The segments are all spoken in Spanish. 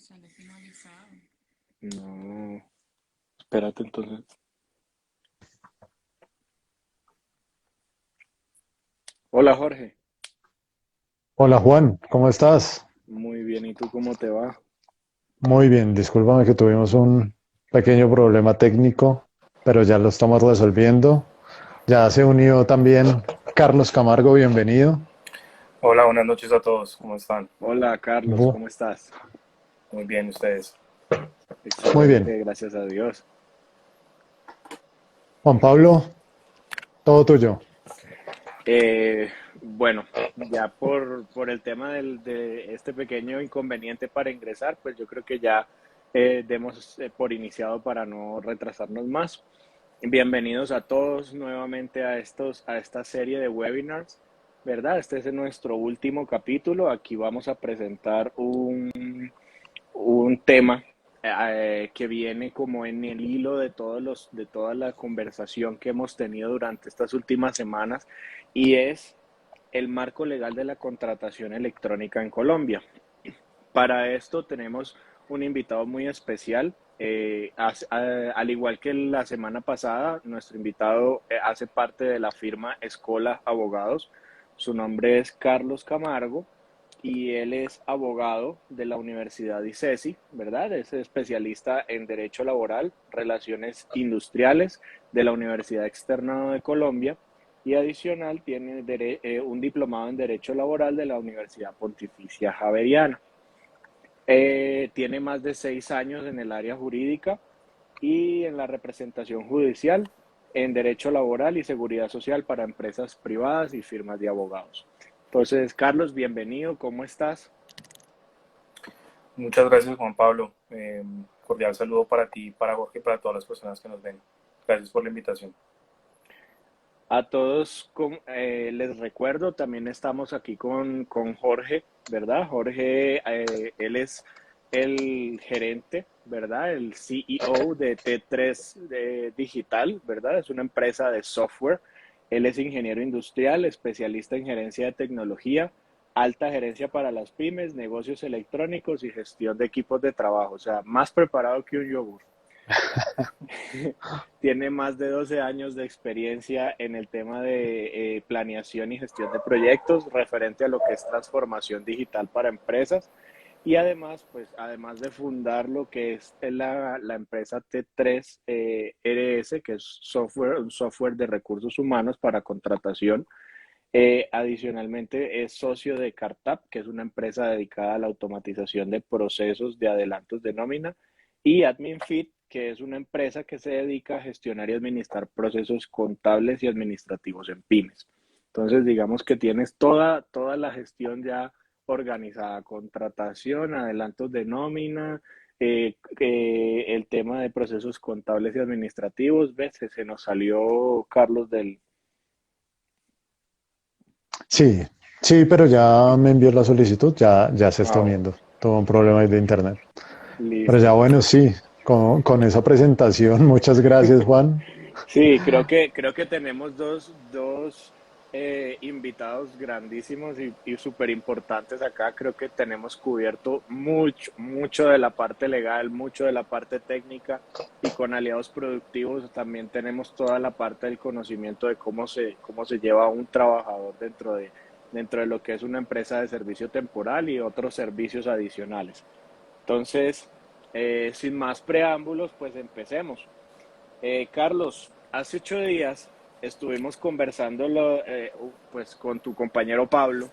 sale finalizado. No, espérate entonces. Hola Jorge, Hola Juan, ¿cómo estás? muy bien, ¿y tú cómo te va? Muy bien, discúlpame que tuvimos un pequeño problema técnico, pero ya lo estamos resolviendo. Ya se unió también Carlos Camargo, bienvenido. Hola, buenas noches a todos. ¿Cómo están? Hola Carlos, Bu- ¿cómo estás? Muy bien, ¿ustedes? Muy bien. Excelente, gracias a Dios. Juan Pablo, todo tuyo. Bueno, ya por el tema de este pequeño inconveniente para ingresar, pues yo creo que ya demos por iniciado para no retrasarnos más. Bienvenidos a todos nuevamente a esta serie de webinars, ¿verdad? Este es nuestro último capítulo. Aquí vamos a presentar un tema que viene como en el hilo de de toda la conversación que hemos tenido durante estas últimas semanas y es el marco legal de la contratación electrónica en Colombia. Para esto tenemos un invitado muy especial. Al igual que la semana pasada, nuestro invitado hace parte de la firma Escola Abogados. Su nombre es Carlos Camargo y él es abogado de la Universidad ICESI, ¿verdad? Es especialista en Derecho Laboral, Relaciones Industriales de la Universidad Externa de Colombia y adicional tiene un diplomado en Derecho Laboral de la Universidad Pontificia Javeriana. Tiene más de 6 años en el área jurídica y en la representación judicial en derecho laboral y seguridad social para empresas privadas y firmas de abogados. Entonces, Carlos, bienvenido, ¿cómo estás? Muchas gracias, Juan Pablo. Cordial saludo para ti, para Jorge y para todas las personas que nos ven. Gracias por la invitación. A todos les recuerdo, también estamos aquí con Jorge, ¿verdad? Jorge, él es el gerente, ¿verdad? El CEO de T3 Digital, ¿verdad? Es una empresa de software. Él es ingeniero industrial, especialista en gerencia de tecnología, alta gerencia para las pymes, negocios electrónicos y gestión de equipos de trabajo. O sea, más preparado que un yogur. Tiene más de 12 años de experiencia en el tema de planeación y gestión de proyectos referente a lo que es transformación digital para empresas. Y además, pues, además de fundar lo que es la empresa T3 RS, que es un software de recursos humanos para contratación, adicionalmente es socio de Cartap, que es una empresa dedicada a la automatización de procesos de adelantos de nómina, y AdminFit, que es una empresa que se dedica a gestionar y administrar procesos contables y administrativos en pymes. Entonces, digamos que tienes toda la gestión ya organizada, contratación, adelantos de nómina, el tema de procesos contables y administrativos. ¿Ves? Se nos salió Carlos del... Sí, sí, pero ya me envió la solicitud, ya se está Ah, uniendo. Tuvo un problema ahí de internet. Pero ya listo, bueno, perfecto. sí, con esa presentación, muchas gracias Juan. Sí, creo que tenemos dos invitados grandísimos y súper importantes acá. Creo que tenemos cubierto mucho de la parte legal, mucho de la parte técnica y con aliados productivos también tenemos toda la parte del conocimiento de cómo se lleva un trabajador dentro de lo que es una empresa de servicio temporal y otros servicios adicionales. Entonces, sin más preámbulos, pues empecemos. Carlos, hace 8 días estuvimos conversando pues, con tu compañero Pablo,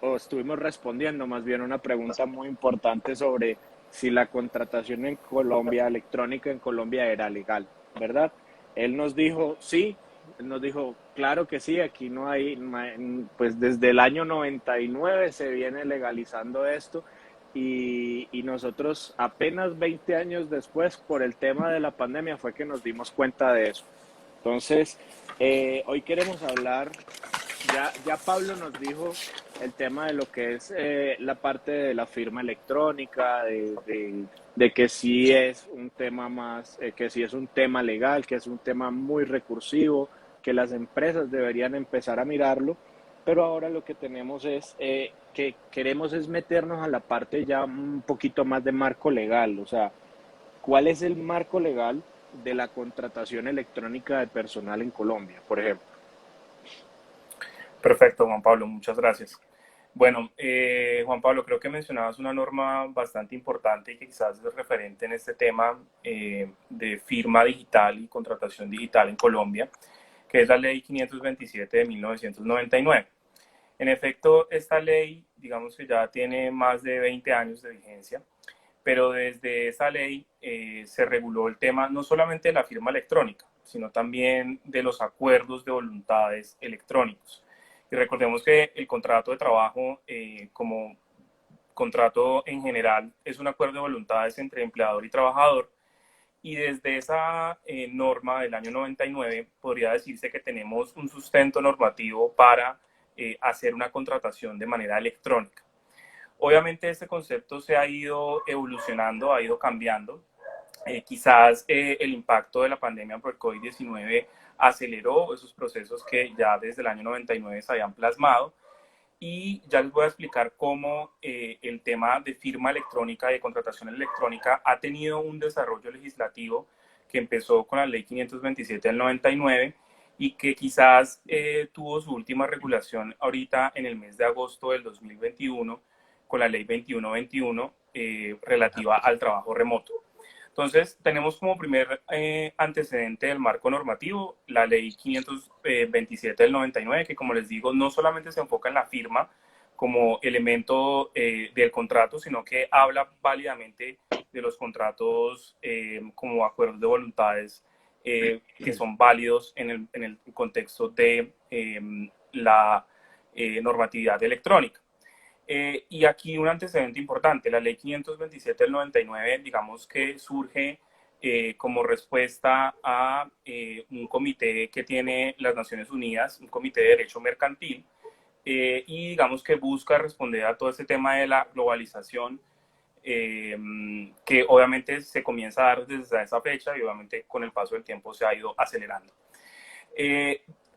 o estuvimos respondiendo más bien una pregunta muy importante sobre si la contratación en Colombia, electrónica en Colombia era legal, ¿verdad? Él nos dijo sí, él nos dijo claro que sí, aquí no hay, pues desde el año 99 se viene legalizando esto y nosotros apenas 20 años después, por el tema de la pandemia, fue que nos dimos cuenta de eso. Entonces, hoy queremos hablar, ya Pablo nos dijo el tema de lo que es la parte de la firma electrónica, de que sí es un tema más, que sí es un tema legal, que es un tema muy recursivo, que las empresas deberían empezar a mirarlo, pero ahora lo que tenemos es que queremos es meternos a la parte ya un poquito más de marco legal, o sea, ¿cuál es el marco legal de la contratación electrónica de personal en Colombia, por ejemplo? Perfecto, Juan Pablo, muchas gracias. Bueno, Juan Pablo, creo que mencionabas una norma bastante importante y que quizás es referente en este tema de firma digital y contratación digital en Colombia, que es la Ley 527 de 1999. En efecto, esta ley, digamos que ya tiene más de 20 años de vigencia, pero desde esa ley se reguló el tema no solamente de la firma electrónica, sino también de los acuerdos de voluntades electrónicos. Y recordemos que el contrato de trabajo, como contrato en general, es un acuerdo de voluntades entre empleador y trabajador. Y desde esa norma del año 99 podría decirse que tenemos un sustento normativo para hacer una contratación de manera electrónica. Obviamente este concepto se ha ido evolucionando, ha ido cambiando. Quizás el impacto de la pandemia por el COVID-19 aceleró esos procesos que ya desde el año 99 se habían plasmado. Y ya les voy a explicar cómo el tema de firma electrónica y de contratación electrónica ha tenido un desarrollo legislativo que empezó con la ley 527 del 99 y que quizás tuvo su última regulación ahorita en el mes de agosto del 2021 con la ley 2121 relativa al trabajo remoto. Entonces, tenemos como primer antecedente del marco normativo la ley 527 del 99, que como les digo, no solamente se enfoca en la firma como elemento del contrato, sino que habla válidamente de los contratos como acuerdos de voluntades que son válidos en el contexto de la normatividad electrónica. Y aquí un antecedente importante, la ley 527 del 99, digamos que surge como respuesta a un comité que tiene las Naciones Unidas, un comité de derecho mercantil, y digamos que busca responder a todo este tema de la globalización, que obviamente se comienza a dar desde esa fecha y obviamente con el paso del tiempo se ha ido acelerando.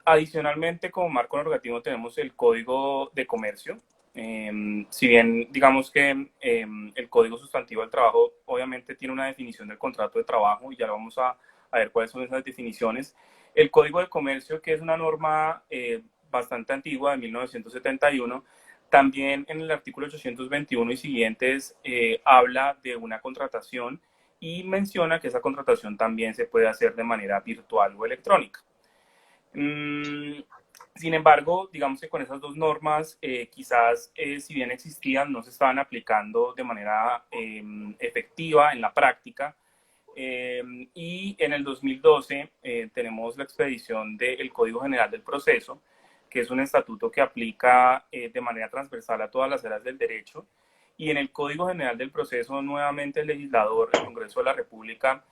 Adicionalmente, como marco normativo tenemos el Código de Comercio. Si bien digamos que el Código Sustantivo del Trabajo obviamente tiene una definición del contrato de trabajo y ya vamos a ver cuáles son esas definiciones. El Código de Comercio, que es una norma bastante antigua de 1971, también en el artículo 821 y siguientes habla de una contratación y menciona que esa contratación también se puede hacer de manera virtual o electrónica. Sin embargo, digamos que con esas dos normas, quizás si bien existían, no se estaban aplicando de manera efectiva en la práctica. Y en el 2012 tenemos la expedición del Código General del Proceso, que es un estatuto que aplica de manera transversal a todas las áreas del derecho. Y en el Código General del Proceso, nuevamente el legislador, el Congreso de la República,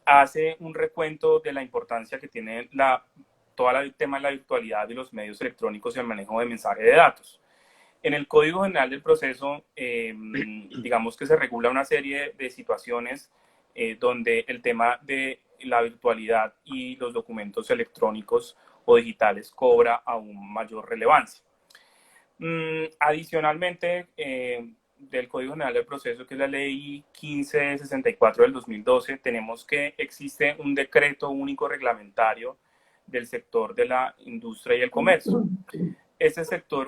hace un recuento de la importancia que tiene todo el tema de la virtualidad de los medios electrónicos y el manejo de mensajes de datos. En el Código General del Proceso, digamos que se regula una serie de situaciones donde el tema de la virtualidad y los documentos electrónicos o digitales cobra aún mayor relevancia. Adicionalmente, del Código General del Proceso, que es la Ley 1564 del 2012, tenemos que existe un decreto único reglamentario del sector de la industria y el comercio. Este decreto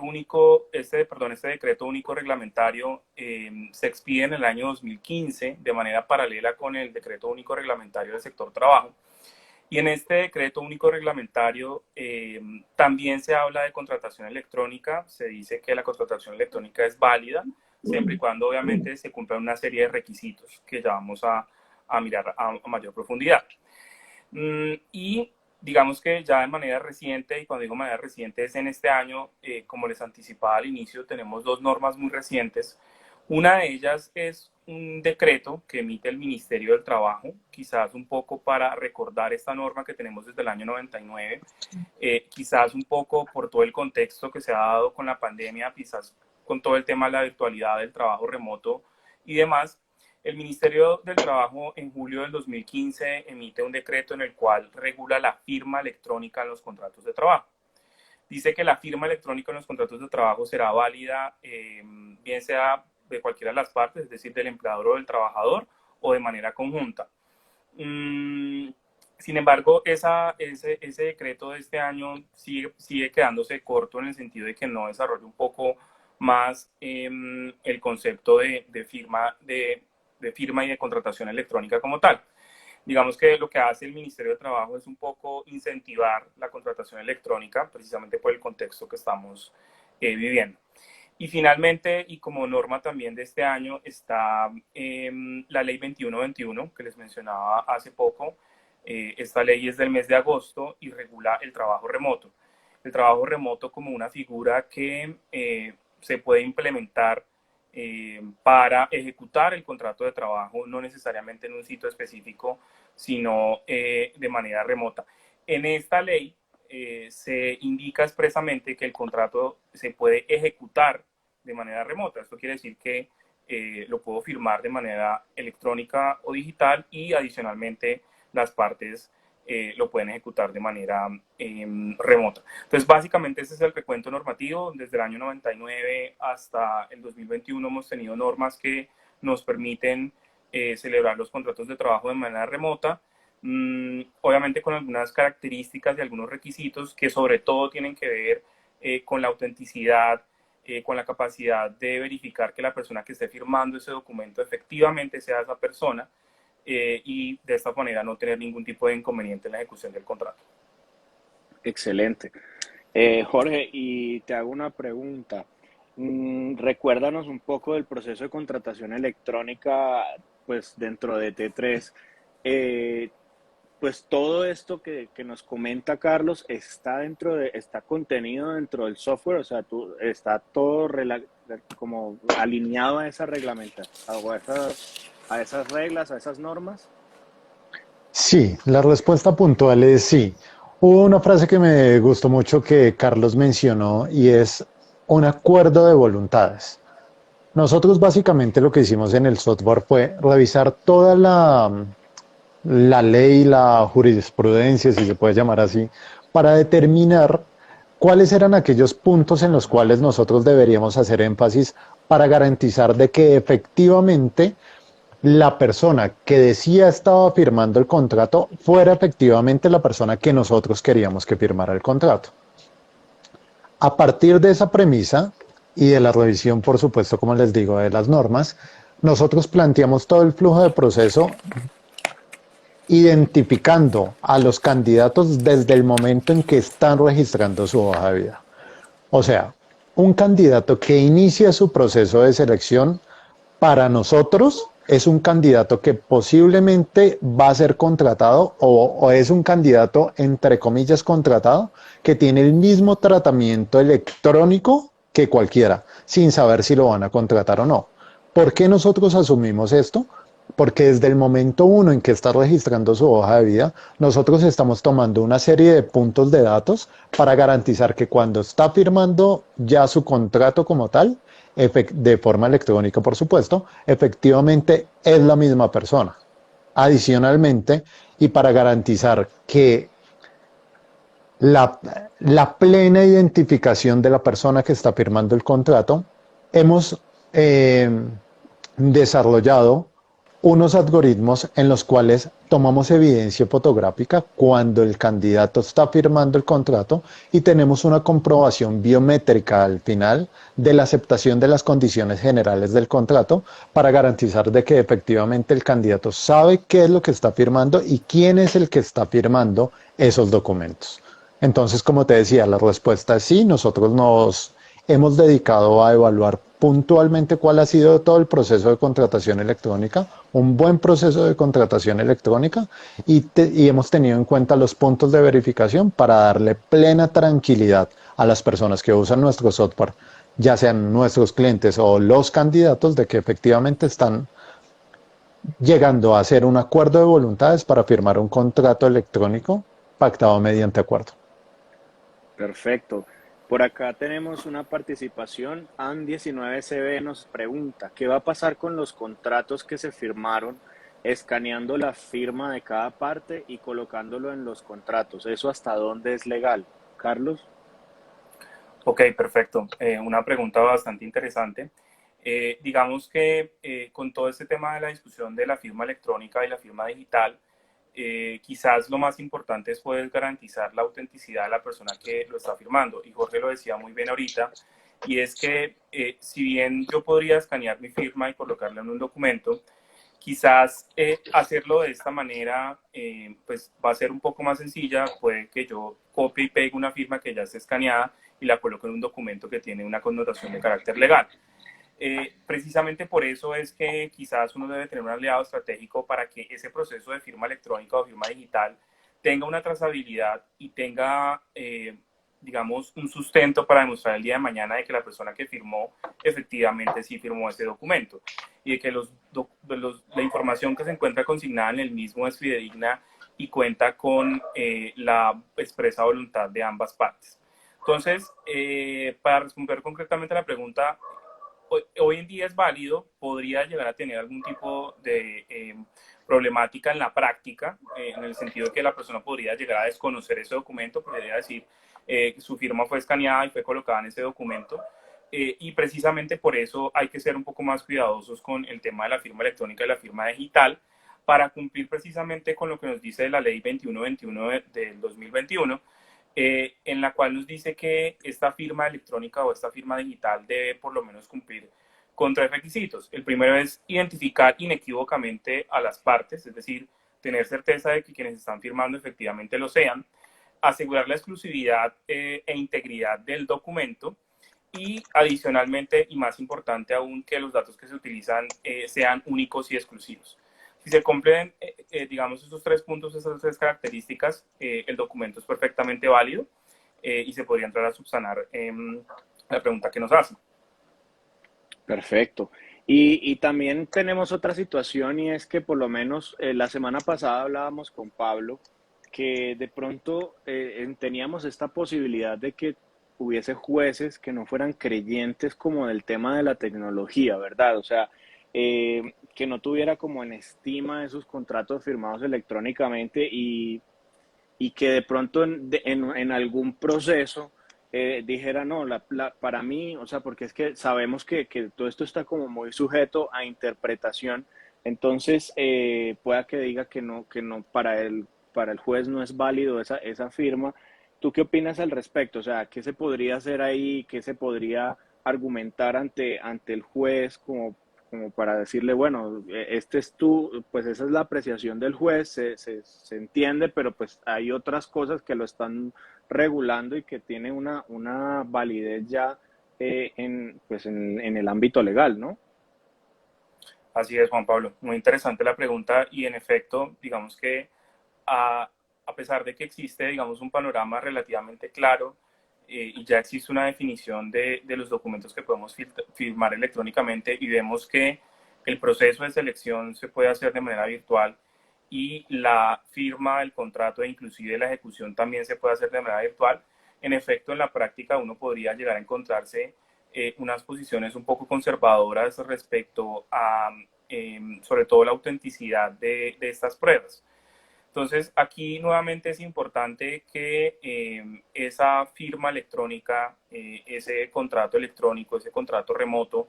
único reglamentario se expide en el año 2015 de manera paralela con el decreto único reglamentario del sector trabajo. Y en este decreto único reglamentario también se habla de contratación electrónica. Se dice que la contratación electrónica es válida siempre y cuando obviamente se cumplan una serie de requisitos que ya vamos a mirar a mayor profundidad. Y digamos que ya de manera reciente, y cuando digo manera reciente es en este año, como les anticipaba al inicio, tenemos dos normas muy recientes. Una de ellas es un decreto que emite el Ministerio del Trabajo, quizás un poco para recordar esta norma que tenemos desde el año 99, quizás un poco por todo el contexto que se ha dado con la pandemia, quizás con todo el tema de la virtualidad del trabajo remoto y demás. El Ministerio del Trabajo en julio del 2015 emite un decreto en el cual regula la firma electrónica en los contratos de trabajo. dice que la firma electrónica en los contratos de trabajo será válida, bien sea de cualquiera de las partes, es decir, del empleador o del trabajador, o de manera conjunta. Sin embargo, ese decreto de este año sigue quedándose corto en el sentido de que no desarrolla un poco más el concepto de firma y de contratación electrónica como tal. Digamos que lo que hace el Ministerio de Trabajo es un poco incentivar la contratación electrónica, precisamente por el contexto que estamos viviendo. Y finalmente, y como norma también de este año, está la ley 2121, que les mencionaba hace poco. Esta ley es del mes de agosto y regula el trabajo remoto. El trabajo remoto como una figura que se puede implementar para ejecutar el contrato de trabajo, no necesariamente en un sitio específico, sino de manera remota. En esta ley se indica expresamente que el contrato se puede ejecutar de manera remota. Esto quiere decir que lo puedo firmar de manera electrónica o digital y adicionalmente las partes lo pueden ejecutar de manera remota. Entonces, básicamente ese es el recuento normativo. Desde el año 99 hasta el 2021 hemos tenido normas que nos permiten celebrar los contratos de trabajo de manera remota, obviamente con algunas características y algunos requisitos que sobre todo tienen que ver con la autenticidad, con la capacidad de verificar que la persona que esté firmando ese documento efectivamente sea esa persona, y de esta manera no tener ningún tipo de inconveniente en la ejecución del contrato. Excelente. Jorge, y te hago una pregunta. Recuérdanos un poco del proceso de contratación electrónica, pues dentro de T3. Pues todo esto que nos comenta Carlos está contenido dentro del software, o sea, está todo como alineado a esa reglamentación, a esas reglas, a esas normas. Sí, la respuesta puntual es sí. Hubo una frase que me gustó mucho que Carlos mencionó y es un acuerdo de voluntades. Nosotros básicamente lo que hicimos en el software fue revisar toda la ley, la jurisprudencia, si se puede llamar así, para determinar cuáles eran aquellos puntos en los cuales nosotros deberíamos hacer énfasis para garantizar de que efectivamente la persona que decía estaba firmando el contrato fuera efectivamente la persona que nosotros queríamos que firmara el contrato. A partir de esa premisa y de la revisión, por supuesto, como les digo, de las normas, nosotros planteamos todo el flujo de proceso identificando a los candidatos desde el momento en que están registrando su hoja de vida. O sea, un candidato que inicia su proceso de selección para nosotros es un candidato que posiblemente va a ser contratado o es un candidato entre comillas contratado que tiene el mismo tratamiento electrónico que cualquiera, sin saber si lo van a contratar o no. ¿Por qué nosotros asumimos esto? Porque desde el momento uno en que está registrando su hoja de vida, nosotros estamos tomando una serie de puntos de datos para garantizar que cuando está firmando ya su contrato como tal, de forma electrónica por supuesto, efectivamente es la misma persona. Adicionalmente, y para garantizar que la, la plena identificación de la persona que está firmando el contrato, hemos desarrollado unos algoritmos en los cuales tomamos evidencia fotográfica cuando el candidato está firmando el contrato y tenemos una comprobación biométrica al final de la aceptación de las condiciones generales del contrato para garantizar de que efectivamente el candidato sabe qué es lo que está firmando y quién es el que está firmando esos documentos. Entonces, como te decía, la respuesta es sí. Nosotros nos hemos dedicado a evaluar puntualmente cuál ha sido todo el proceso de contratación electrónica, un buen proceso de contratación electrónica y hemos tenido en cuenta los puntos de verificación para darle plena tranquilidad a las personas que usan nuestro software, ya sean nuestros clientes o los candidatos, de que efectivamente están llegando a hacer un acuerdo de voluntades para firmar un contrato electrónico pactado mediante acuerdo. Perfecto. Por acá tenemos una participación. AN19CB nos pregunta, ¿qué va a pasar con los contratos que se firmaron escaneando la firma de cada parte y colocándolo en los contratos? ¿Eso hasta dónde es legal? Carlos. Ok, perfecto. Una pregunta bastante interesante. Digamos que con todo este tema de la discusión de la firma electrónica y la firma digital, quizás lo más importante es poder garantizar la autenticidad de la persona que lo está firmando. Y Jorge lo decía muy bien ahorita, y es que si bien yo podría escanear mi firma y colocarla en un documento, quizás hacerlo de esta manera pues va a ser un poco más sencilla. Puede que yo copie y pegue una firma que ya esté escaneada y la coloque en un documento que tiene una connotación de carácter legal. Precisamente por eso es que quizás uno debe tener un aliado estratégico para que ese proceso de firma electrónica o firma digital tenga una trazabilidad y tenga, digamos, un sustento para demostrar el día de mañana de que la persona que firmó efectivamente sí firmó ese documento y de que la información que se encuentra consignada en el mismo es fidedigna y cuenta con la expresa voluntad de ambas partes. Entonces, para responder concretamente a la pregunta, hoy en día es válido, podría llegar a tener algún tipo de problemática en la práctica, en el sentido de que la persona podría llegar a desconocer ese documento, podría decir que su firma fue escaneada y fue colocada en ese documento, y precisamente por eso hay que ser un poco más cuidadosos con el tema de la firma electrónica y la firma digital, para cumplir precisamente con lo que nos dice la ley 2121 del 2021, en la cual nos dice que esta firma electrónica o esta firma digital debe por lo menos cumplir con 3 requisitos. El primero es identificar inequívocamente a las partes, es decir, tener certeza de que quienes están firmando efectivamente lo sean, asegurar la exclusividad e integridad del documento y adicionalmente, y más importante aún, que los datos que se utilizan sean únicos y exclusivos. Si se cumplen, digamos, esos 3 puntos, esas 3 características, el documento es perfectamente válido y se podría entrar a subsanar la pregunta que nos hacen. Perfecto. Y también tenemos otra situación y es que por lo menos la semana pasada hablábamos con Pablo que de pronto teníamos esta posibilidad de que hubiese jueces que no fueran creyentes como del tema de la tecnología, ¿verdad? O sea, que no tuviera como en estima esos contratos firmados electrónicamente y que de pronto en algún proceso dijera, no, para mí, o sea, porque es que sabemos que todo esto está como muy sujeto a interpretación, entonces pueda que diga que no, para el juez no es válido esa firma. ¿Tú qué opinas al respecto? O sea, ¿qué se podría hacer ahí? ¿Qué se podría argumentar ante el juez como para decirle, bueno, este es tú, pues esa es la apreciación del juez, se entiende, pero pues hay otras cosas que lo están regulando y que tienen una validez ya pues en el ámbito legal, ¿no? Así es, Juan Pablo. Muy interesante la pregunta y en efecto, digamos que a pesar de que existe, digamos, un panorama relativamente claro y ya existe una definición de los documentos que podemos firmar electrónicamente y vemos que el proceso de selección se puede hacer de manera virtual y la firma del contrato e inclusive la ejecución también se puede hacer de manera virtual. En efecto, en la práctica uno podría llegar a encontrarse unas posiciones un poco conservadoras respecto a, sobre todo, la autenticidad de estas pruebas. Entonces, aquí nuevamente es importante que esa firma electrónica, ese contrato electrónico, ese contrato remoto,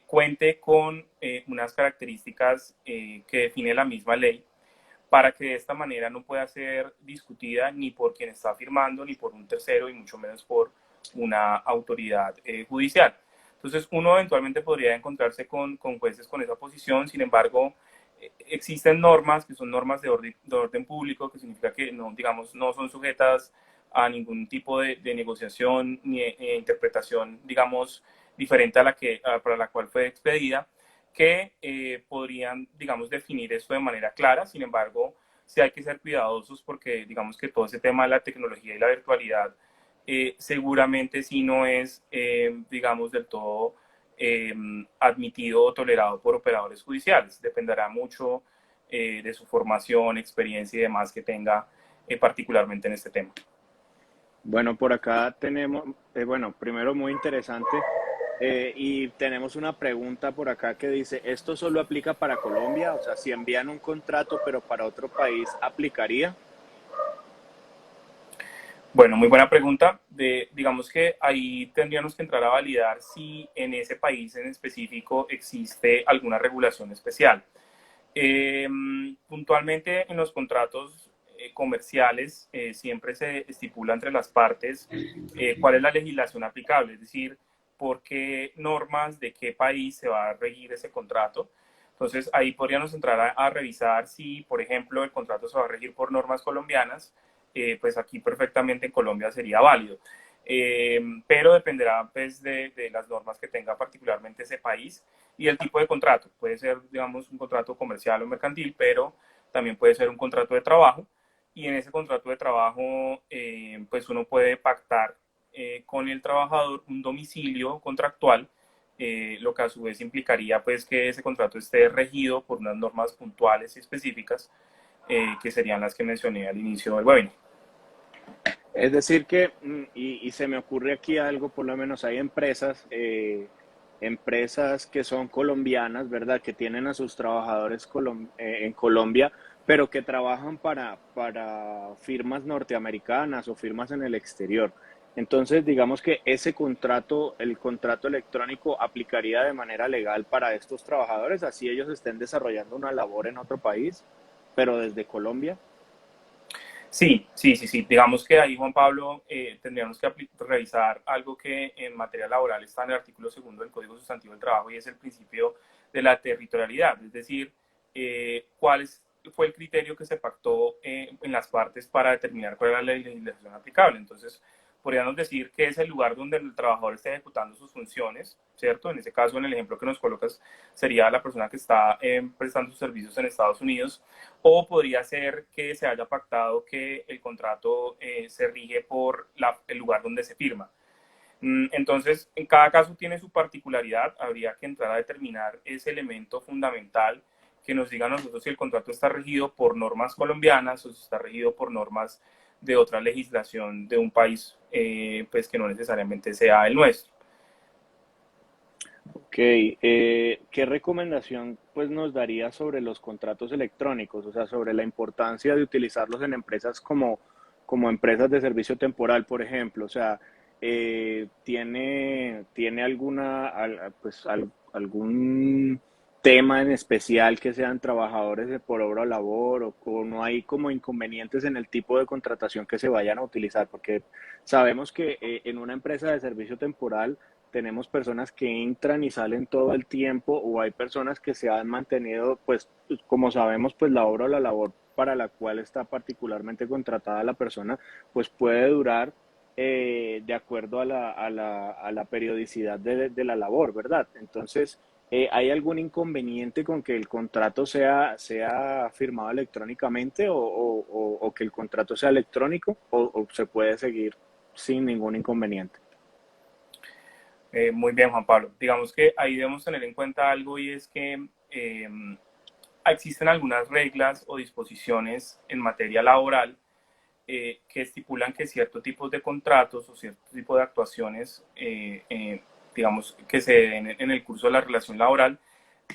cuente con unas características que define la misma ley, para que de esta manera no pueda ser discutida ni por quien está firmando, ni por un tercero, y mucho menos por una autoridad judicial. Entonces, uno eventualmente podría encontrarse con jueces con esa posición. Sin embargo, existen normas que son normas de orden público, que significa que no, digamos, no son sujetas a ningún tipo de negociación ni interpretación, digamos, diferente a para la cual fue expedida, que podrían, digamos, definir esto de manera clara. Sin embargo, sí hay que ser cuidadosos porque, digamos, que todo ese tema de la tecnología y la virtualidad seguramente sí no es, digamos, del todo admitido o tolerado por operadores judiciales. Dependerá mucho de su formación, experiencia y demás que tenga particularmente en este tema. Bueno, por acá tenemos, bueno, primero muy interesante. Y tenemos una pregunta por acá que dice, ¿esto solo aplica para Colombia? O sea, si envían un contrato pero para otro país, ¿aplicaría? Bueno, muy buena pregunta. Digamos que ahí tendríamos que entrar a validar si en ese país en específico existe alguna regulación especial. Eh, Puntualmente en los contratos comerciales siempre se estipula entre las partes cuál es la legislación aplicable, es decir, por qué normas de qué país se va a regir ese contrato. Entonces ahí podríamos entrar a revisar si, por ejemplo, el contrato se va a regir por normas colombianas, pues aquí perfectamente en Colombia sería válido. Pero dependerá pues, de las normas que tenga particularmente ese país y el tipo de contrato. Puede ser, digamos, un contrato comercial o mercantil, pero también puede ser un contrato de trabajo. Y en ese contrato de trabajo, pues uno puede pactar con el trabajador un domicilio contractual, lo que a su vez implicaría pues que ese contrato esté regido por unas normas puntuales y específicas, que serían las que mencioné al inicio del webinar. Es decir que, y se me ocurre aquí algo, por lo menos hay empresas, empresas que son colombianas, ¿verdad? Que tienen a sus trabajadores en Colombia, pero que trabajan para firmas norteamericanas o firmas en el exterior. Entonces, digamos que ese contrato, el contrato electrónico, aplicaría de manera legal para estos trabajadores, así ellos estén desarrollando una labor en otro país, pero desde Colombia. Sí, sí, sí, sí. Digamos que ahí, Juan Pablo, tendríamos que revisar algo que en materia laboral está en el artículo segundo del Código Sustantivo del Trabajo y es el principio de la territorialidad, es decir, fue el criterio que se pactó en las partes para determinar cuál era la legislación aplicable. Entonces, podríamos decir que es el lugar donde el trabajador está ejecutando sus funciones, ¿cierto? En ese caso, en el ejemplo que nos colocas, sería la persona que está prestando sus servicios en Estados Unidos, o podría ser que se haya pactado que el contrato se rige por el lugar donde se firma. Entonces, en cada caso tiene su particularidad, habría que entrar a determinar ese elemento fundamental que nos diga a nosotros si el contrato está regido por normas colombianas o si está regido por normas de otra legislación de un país, pues que no necesariamente sea el nuestro. Ok, ¿qué recomendación pues nos daría sobre los contratos electrónicos? O sea, sobre la importancia de utilizarlos en empresas como empresas de servicio temporal, por ejemplo. O sea, ¿tiene algún tema en especial que sean trabajadores de por obra o labor o no hay como inconvenientes en el tipo de contratación que se vayan a utilizar? Porque sabemos que en una empresa de servicio temporal tenemos personas que entran y salen todo el tiempo o hay personas que se han mantenido, pues como sabemos, pues la obra o la labor para la cual está particularmente contratada la persona, pues puede durar de acuerdo a la periodicidad de la labor, ¿verdad? Entonces, ¿hay algún inconveniente con que el contrato sea firmado electrónicamente o que el contrato sea electrónico o se puede seguir sin ningún inconveniente? Muy bien, Juan Pablo. Digamos que ahí debemos tener en cuenta algo y es que existen algunas reglas o disposiciones en materia laboral que estipulan que ciertos tipos de contratos o cierto tipo de actuaciones, digamos, que se den en el curso de la relación laboral,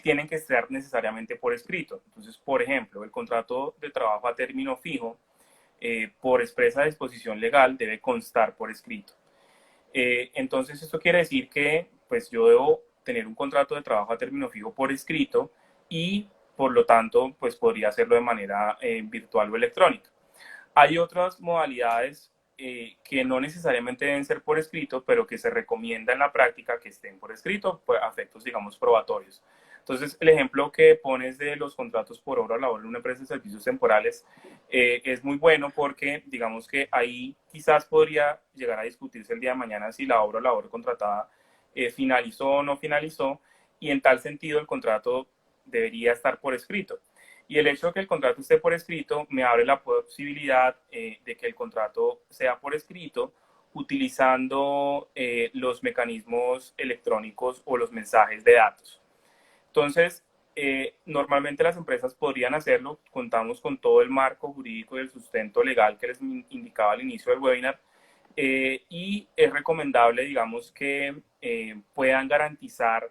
tienen que estar necesariamente por escrito. Entonces, por ejemplo, el contrato de trabajo a término fijo, por expresa disposición legal, debe constar por escrito. Entonces, esto quiere decir que pues, yo debo tener un contrato de trabajo a término fijo por escrito y, por lo tanto, pues podría hacerlo de manera virtual o electrónica. Hay otras modalidades que no necesariamente deben ser por escrito, pero que se recomienda en la práctica que estén por escrito, pues, a efectos, digamos, probatorios. Entonces, el ejemplo que pones de los contratos por obra o labor en una empresa de servicios temporales es muy bueno porque, digamos que ahí quizás podría llegar a discutirse el día de mañana si la obra o labor contratada finalizó o no finalizó, y en tal sentido el contrato debería estar por escrito. Y el hecho de que el contrato esté por escrito me abre la posibilidad de que el contrato sea por escrito utilizando los mecanismos electrónicos o los mensajes de datos. Entonces, normalmente las empresas podrían hacerlo, contamos con todo el marco jurídico y el sustento legal que les indicaba al inicio del webinar, y es recomendable, digamos, que puedan garantizar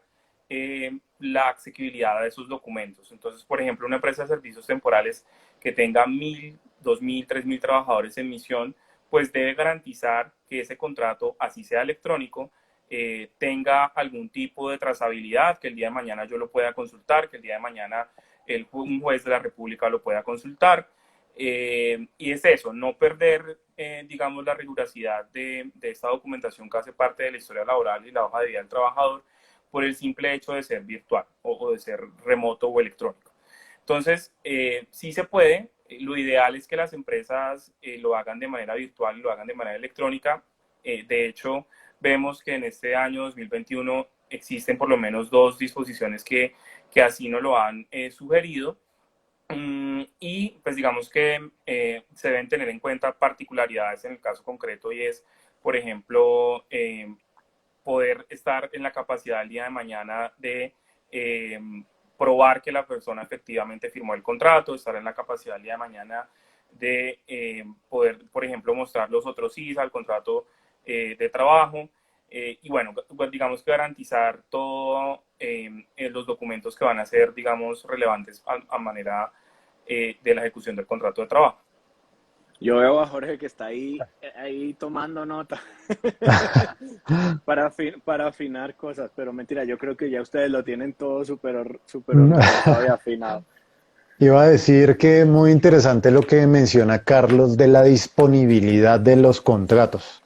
la accesibilidad a esos documentos. Entonces, por ejemplo, una empresa de servicios temporales que tenga 1.000, 2.000, 3.000 trabajadores en misión, pues debe garantizar que ese contrato, así sea electrónico, tenga algún tipo de trazabilidad, que el día de mañana yo lo pueda consultar, que el día de mañana un juez de la República lo pueda consultar. Y es eso, no perder, digamos, la rigurosidad de esta documentación que hace parte de la historia laboral y la hoja de vida del trabajador por el simple hecho de ser virtual o de ser remoto o electrónico. Entonces, sí se puede. Lo ideal es que las empresas lo hagan de manera virtual y lo hagan de manera electrónica. De hecho, vemos que en este año 2021 existen por lo menos 2 disposiciones que así nos lo han sugerido. Y pues digamos que se deben tener en cuenta particularidades en el caso concreto, y es, por ejemplo, poder estar en la capacidad el día de mañana de probar que la persona efectivamente firmó el contrato, estar en la capacidad el día de mañana de poder, por ejemplo, mostrar los otros ISA al contrato de trabajo, y bueno, digamos que garantizar todos los documentos que van a ser, digamos, relevantes a manera de la ejecución del contrato de trabajo. Yo veo a Jorge que está ahí tomando nota para afinar cosas, pero mentira, yo creo que ya ustedes lo tienen todo súper organizado y afinado. Iba a decir que muy interesante lo que menciona Carlos de la disponibilidad de los contratos.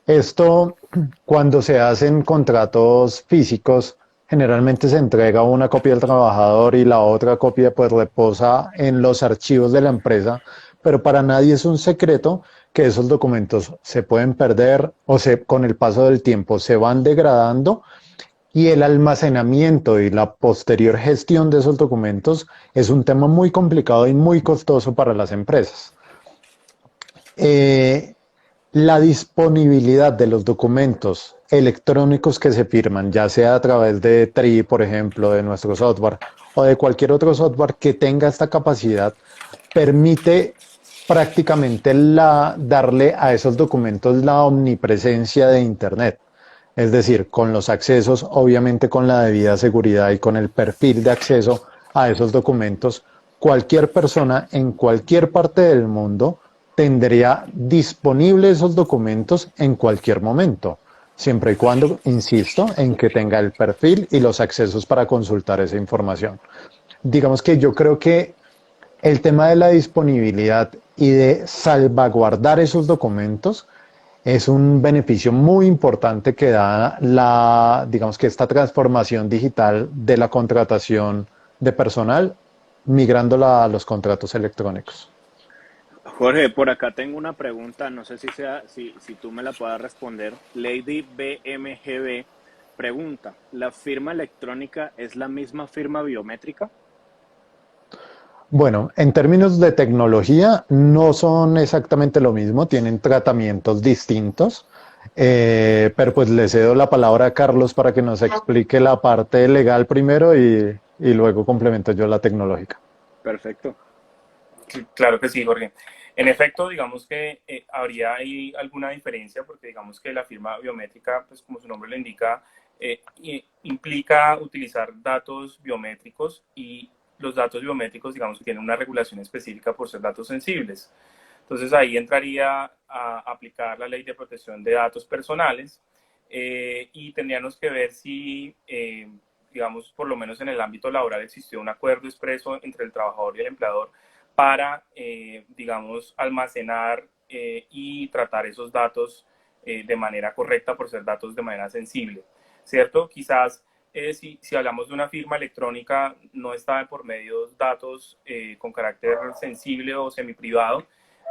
Esto, cuando se hacen contratos físicos, generalmente se entrega una copia al trabajador y la otra copia pues reposa en los archivos de la empresa, pero para nadie es un secreto que esos documentos se pueden perder o con el paso del tiempo se van degradando, y el almacenamiento y la posterior gestión de esos documentos es un tema muy complicado y muy costoso para las empresas. La disponibilidad de los documentos electrónicos que se firman, ya sea a través de TRI, por ejemplo, de nuestro software, o de cualquier otro software que tenga esta capacidad, permite prácticamente darle a esos documentos la omnipresencia de Internet. Es decir, con los accesos, obviamente con la debida seguridad y con el perfil de acceso a esos documentos, cualquier persona en cualquier parte del mundo tendría disponibles esos documentos en cualquier momento, siempre y cuando, insisto, en que tenga el perfil y los accesos para consultar esa información. Digamos que yo creo que el tema de la disponibilidad y de salvaguardar esos documentos es un beneficio muy importante que da digamos que esta transformación digital de la contratación de personal, migrándola a los contratos electrónicos. Jorge, por acá tengo una pregunta, no sé si tú me la puedas responder. Lady BMGB pregunta, ¿la firma electrónica es la misma firma biométrica? Bueno, en términos de tecnología no son exactamente lo mismo, tienen tratamientos distintos, pero pues le cedo la palabra a Carlos para que nos explique la parte legal primero y luego complemento yo la tecnológica. Perfecto. Sí, claro que sí, Jorge. En efecto, digamos que habría ahí alguna diferencia, porque digamos que la firma biométrica, pues como su nombre lo indica, implica utilizar datos biométricos, y los datos biométricos, digamos que tienen una regulación específica por ser datos sensibles. Entonces ahí entraría a aplicar la Ley de Protección de Datos Personales, y tendríamos que ver si, digamos, por lo menos en el ámbito laboral existió un acuerdo expreso entre el trabajador y el empleador para, digamos, almacenar y tratar esos datos de manera correcta por ser datos de manera sensible, ¿cierto? Quizás si hablamos de una firma electrónica, no está de por medio datos con carácter sensible o semiprivado,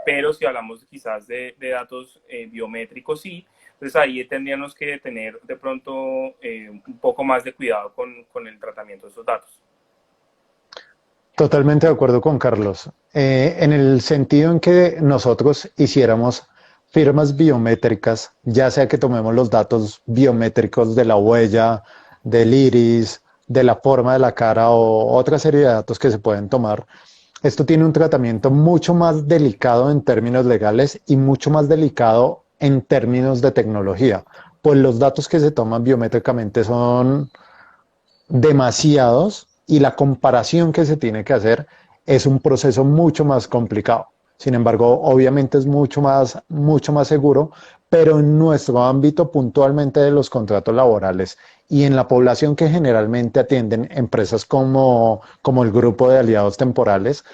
pero si hablamos quizás de datos biométricos, sí. Entonces ahí tendríamos que tener de pronto un poco más de cuidado con el tratamiento de esos datos. Totalmente de acuerdo con Carlos. En el sentido en que nosotros hiciéramos firmas biométricas, ya sea que tomemos los datos biométricos de la huella, del iris, de la forma de la cara o otra serie de datos que se pueden tomar, esto tiene un tratamiento mucho más delicado en términos legales y mucho más delicado en términos de tecnología, pues los datos que se toman biométricamente son demasiados y la comparación que se tiene que hacer es un proceso mucho más complicado. Sin embargo, obviamente es mucho más seguro, pero en nuestro ámbito puntualmente de los contratos laborales y en la población que generalmente atienden empresas como el grupo de aliados temporales,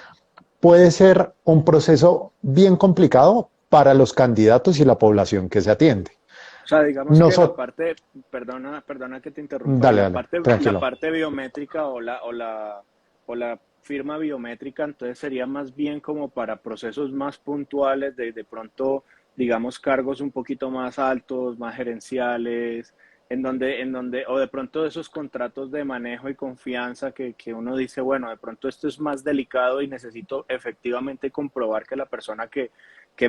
puede ser un proceso bien complicado para los candidatos y la población que se atiende. O sea, digamos que la Nosotros, parte, perdona que te interrumpa, dale, dale, la tranquilo. parte biométrica o la firma biométrica, entonces sería más bien como para procesos más puntuales, de pronto, digamos, cargos un poquito más altos, más gerenciales, o de pronto esos contratos de manejo y confianza que uno dice, bueno, de pronto esto es más delicado y necesito efectivamente comprobar que la persona que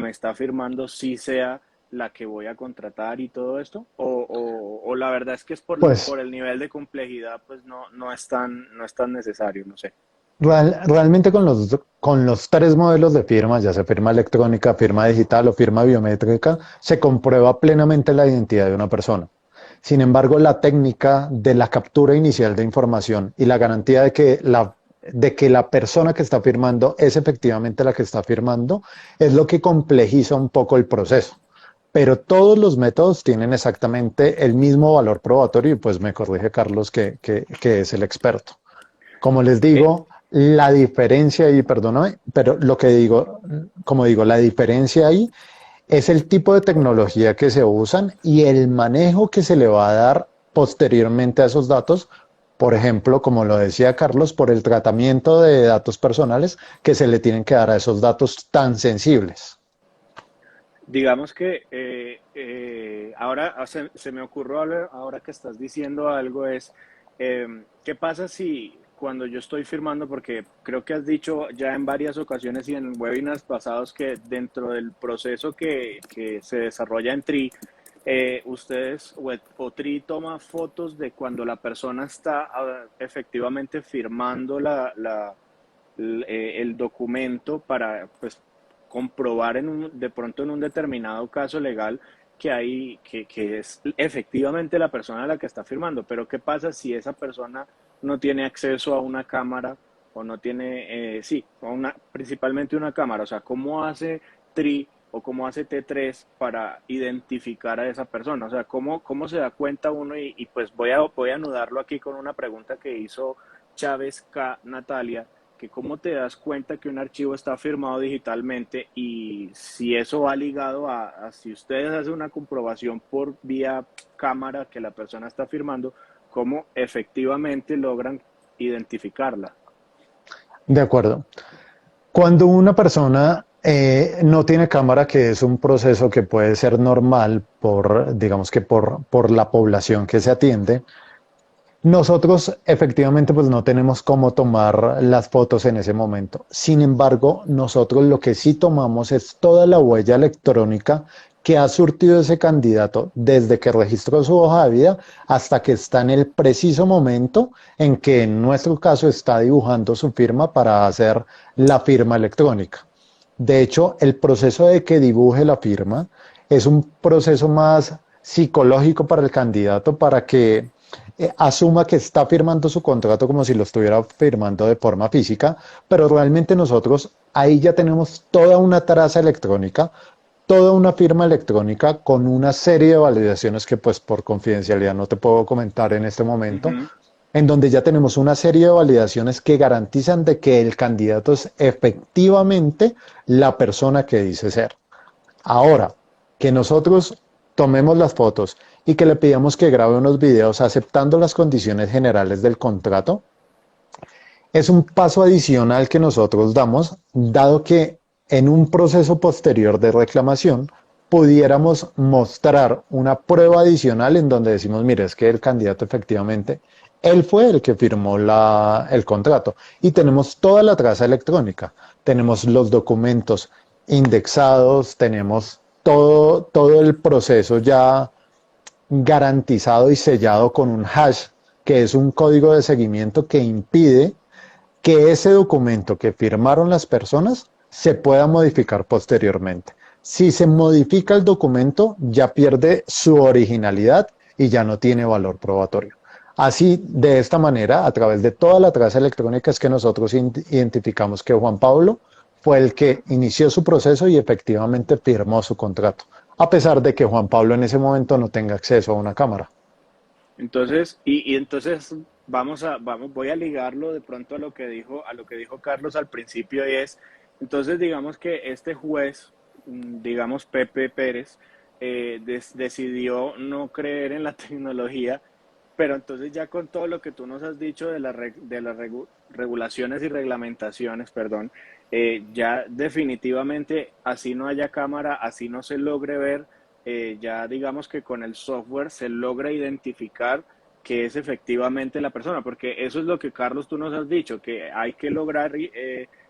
me está firmando sí sea la que voy a contratar y todo esto? O la verdad es que es Pues por el nivel de complejidad, pues no es tan necesario, no sé. realmente con los tres modelos de firma, ya sea firma electrónica, firma digital o firma biométrica, se comprueba plenamente la identidad de una persona. Sin embargo, la técnica de la captura inicial de información y la garantía de que la persona que está firmando es efectivamente la que está firmando es lo que complejiza un poco el proceso. Pero todos los métodos tienen exactamente el mismo valor probatorio y pues me corrige Carlos que es el experto. Como les Eh, digo, la diferencia ahí, perdóname, pero lo que digo, como digo, la diferencia ahí es el tipo de tecnología que se usan y el manejo que se le va a dar posteriormente a esos datos. Por ejemplo, como lo decía Carlos, por el tratamiento de datos personales que se le tienen que dar a esos datos tan sensibles. digamos que ahora se me ocurrió ahora que estás diciendo algo es, ¿qué pasa si cuando yo estoy firmando, porque creo que has dicho ya en varias ocasiones y en webinars pasados que dentro del proceso que se desarrolla en TRI, ustedes o TRI toma fotos de cuando la persona está efectivamente firmando el documento para pues comprobar de pronto en un determinado caso legal que es efectivamente la persona a la que está firmando. Pero ¿qué pasa si esa persona no tiene acceso a una cámara o no tiene, sí, principalmente una cámara? O sea, ¿cómo hace TRI o cómo hace T3 para identificar a esa persona? O sea, cómo se da cuenta uno? Y pues voy a anudarlo aquí con una pregunta que hizo Chávez K. Natalia, que cómo te das cuenta que un archivo está firmado digitalmente y si eso va ligado a si ustedes hacen una comprobación por vía cámara que la persona está firmando, cómo efectivamente logran identificarla. De acuerdo. Cuando una persona no tiene cámara, que es un proceso que puede ser normal digamos que por la población que se atiende, nosotros efectivamente pues no tenemos cómo tomar las fotos en ese momento. Sin embargo, nosotros lo que sí tomamos es toda la huella electrónica que ha surtido ese candidato desde que registró su hoja de vida hasta que está en el preciso momento en que en nuestro caso está dibujando su firma para hacer la firma electrónica. De hecho, el proceso de que dibuje la firma es un proceso más psicológico para el candidato para que asuma que está firmando su contrato como si lo estuviera firmando de forma física, pero realmente nosotros ahí ya tenemos toda una traza electrónica, toda una firma electrónica con una serie de validaciones que pues por confidencialidad no te puedo comentar en este momento, Ujú. en donde ya tenemos una serie de validaciones que garantizan de que el candidato es efectivamente la persona que dice ser. Ahora, que nosotros tomemos las fotos y que le pidamos que grabe unos videos aceptando las condiciones generales del contrato, es un paso adicional que nosotros damos, dado que en un proceso posterior de reclamación pudiéramos mostrar una prueba adicional en donde decimos, mire, es que el candidato efectivamente, él fue el que firmó el contrato y tenemos toda la traza electrónica, tenemos los documentos indexados, tenemos todo el proceso ya garantizado y sellado con un hash, que es un código de seguimiento que impide que ese documento que firmaron las personas se pueda modificar posteriormente. Si se modifica el documento, ya pierde su originalidad y ya no tiene valor probatorio. Así, de esta manera, a través de toda la traza electrónica, es que nosotros identificamos que Juan Pablo fue el que inició su proceso y efectivamente firmó su contrato, a pesar de que Juan Pablo en ese momento no tenga acceso a una cámara. Entonces, y entonces voy a ligarlo de pronto a lo que dijo Carlos al principio y es, entonces digamos que este juez, digamos Pepe Pérez, decidió no creer en la tecnología, pero entonces ya con todo lo que tú nos has dicho de de las regulaciones y reglamentaciones, perdón, ya definitivamente así no haya cámara, así no se logre ver, ya digamos que con el software se logra identificar que es efectivamente la persona, porque eso es lo que Carlos tú nos has dicho, que hay que lograr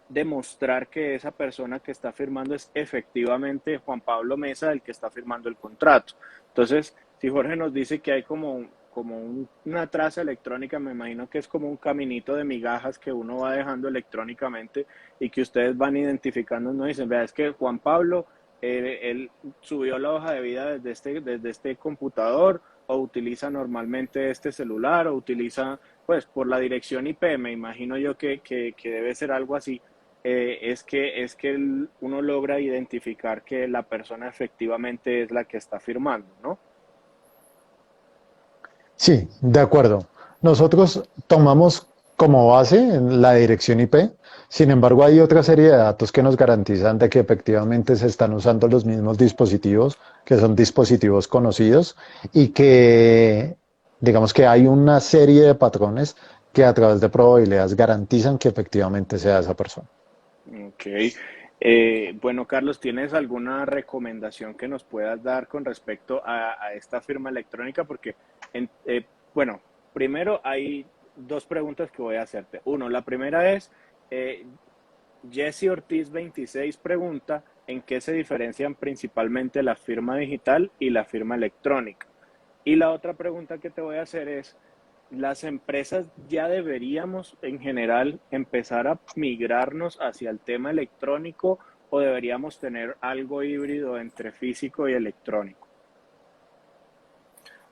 demostrar que esa persona que está firmando es efectivamente Juan Pablo Mesa el que está firmando el contrato. Entonces, si Jorge nos dice que hay una traza electrónica, me imagino que es como un caminito de migajas que uno va dejando electrónicamente y que ustedes van identificando, no dicen, vea, es que Juan Pablo, él subió la hoja de vida desde este computador o utiliza normalmente este celular o utiliza, pues por la dirección IP, me imagino yo que debe ser algo así. Uno logra identificar que la persona efectivamente es la que está firmando, ¿no? Sí, de acuerdo. Nosotros tomamos como base la dirección IP, sin embargo hay otra serie de datos que nos garantizan de que efectivamente se están usando los mismos dispositivos, que son dispositivos conocidos y que digamos que hay una serie de patrones que a través de probabilidades garantizan que efectivamente sea esa persona. Ok. Bueno, Carlos, ¿tienes alguna recomendación que nos puedas dar con respecto a esta firma electrónica? Porque, bueno, primero hay dos preguntas que voy a hacerte. Uno, la primera es, eh, Jesse Ortiz 26 pregunta, ¿en qué se diferencian principalmente la firma digital y la firma electrónica? Y la otra pregunta que te voy a hacer es, ¿las empresas ya deberíamos en general empezar a migrarnos hacia el tema electrónico o deberíamos tener algo híbrido entre físico y electrónico?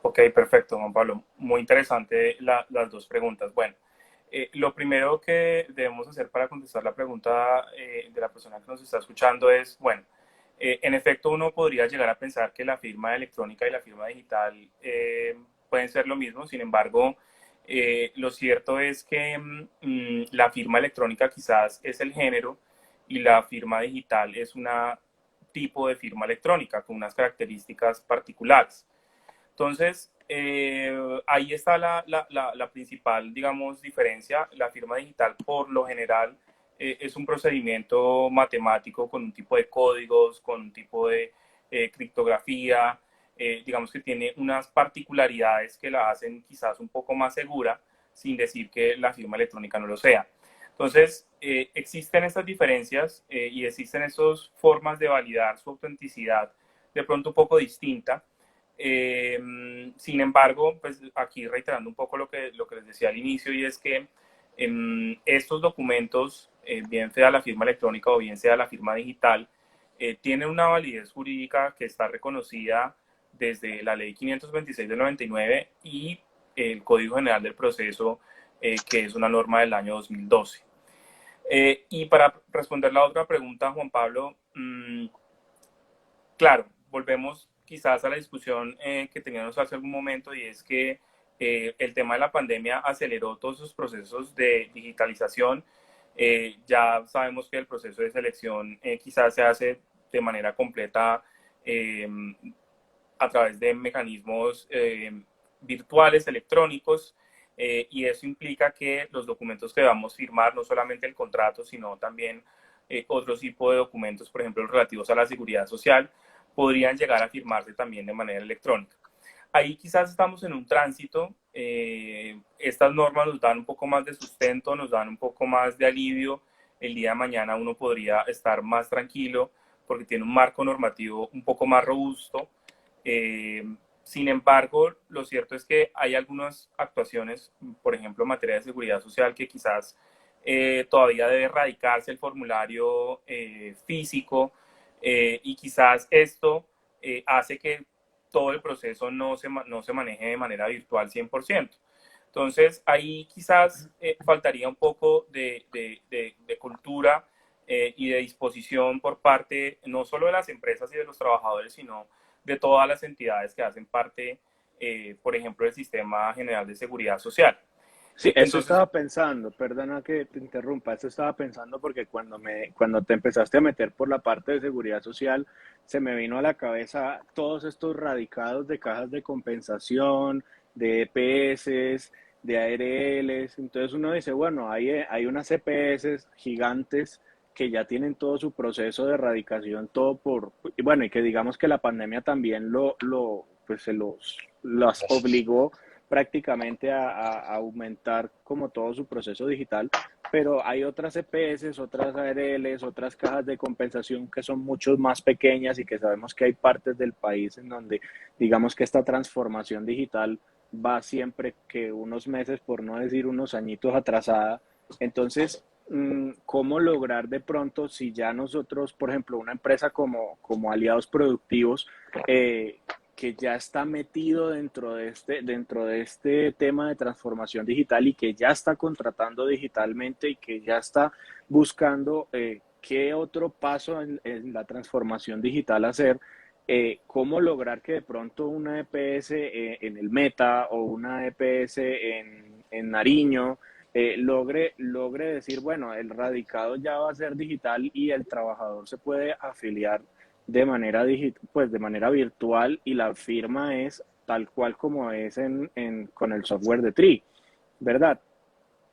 Ok, perfecto, Juan Pablo. Muy interesante las dos preguntas. Bueno, lo primero que debemos hacer para contestar la pregunta de la persona que nos está escuchando es, bueno, en efecto uno podría llegar a pensar que la firma electrónica y la firma digital pueden ser lo mismo, sin embargo, lo cierto es que la firma electrónica quizás es el género y la firma digital es un tipo de firma electrónica con unas características particulares. Entonces, ahí está la principal, digamos, diferencia. La firma digital, por lo general, es un procedimiento matemático con un tipo de códigos, con un tipo de criptografía, digamos que tiene unas particularidades que la hacen quizás un poco más segura, sin decir que la firma electrónica no lo sea. Entonces, existen estas diferencias y existen estas formas de validar su autenticidad de pronto un poco distinta. Sin embargo, pues aquí reiterando un poco lo que les decía al inicio, y es que estos documentos, bien sea la firma electrónica o bien sea la firma digital, tienen una validez jurídica que está reconocida desde la ley 526 del 99 y el Código General del Proceso, que es una norma del año 2012. Y para responder la otra pregunta, Juan Pablo, claro, volvemos quizás a la discusión que teníamos hace algún momento, y es que el tema de la pandemia aceleró todos esos procesos de digitalización. Ya sabemos que el proceso de selección quizás se hace de manera completa eh, a través de mecanismos virtuales, electrónicos, y eso implica que los documentos que vamos a firmar, no solamente el contrato, sino también otro tipo de documentos, por ejemplo, relativos a la seguridad social, podrían llegar a firmarse también de manera electrónica. Ahí quizás estamos en un tránsito. Estas normas nos dan un poco más de sustento, nos dan un poco más de alivio. El día de mañana uno podría estar más tranquilo porque tiene un marco normativo un poco más robusto. Sin embargo, lo cierto es que hay algunas actuaciones, por ejemplo, en materia de seguridad social, que quizás todavía debe erradicarse el formulario físico, y quizás esto hace que todo el proceso no se maneje de manera virtual 100%. Entonces, ahí quizás faltaría un poco de cultura y de disposición por parte no solo de las empresas y de los trabajadores, sino de todas las entidades que hacen parte, por ejemplo, del Sistema General de Seguridad Social. Sí, eso Entonces, estaba pensando, perdona que te interrumpa, eso estaba pensando porque cuando te empezaste a meter por la parte de seguridad social, se me vino a la cabeza todos estos radicados de cajas de compensación, de EPS, de ARLs, entonces uno dice, bueno, hay unas EPS gigantes que ya tienen todo su proceso de erradicación, todo y bueno, y que digamos que la pandemia también pues las obligó prácticamente a aumentar como todo su proceso digital, pero hay otras EPS, otras ARLs, otras cajas de compensación que son mucho más pequeñas y que sabemos que hay partes del país en donde digamos que esta transformación digital va siempre que unos meses, por no decir unos añitos atrasada. Entonces, ¿cómo lograr de pronto si ya nosotros, por ejemplo, una empresa como Aliados Productivos, que ya está metido dentro de este tema de transformación digital y que ya está contratando digitalmente y que ya está buscando qué otro paso en la transformación digital hacer, cómo lograr que de pronto una EPS en el Meta o una EPS en Nariño logre decir, bueno, el radicado ya va a ser digital y el trabajador se puede afiliar de manera pues de manera virtual y la firma es tal cual como es con el software de Tree, ¿verdad?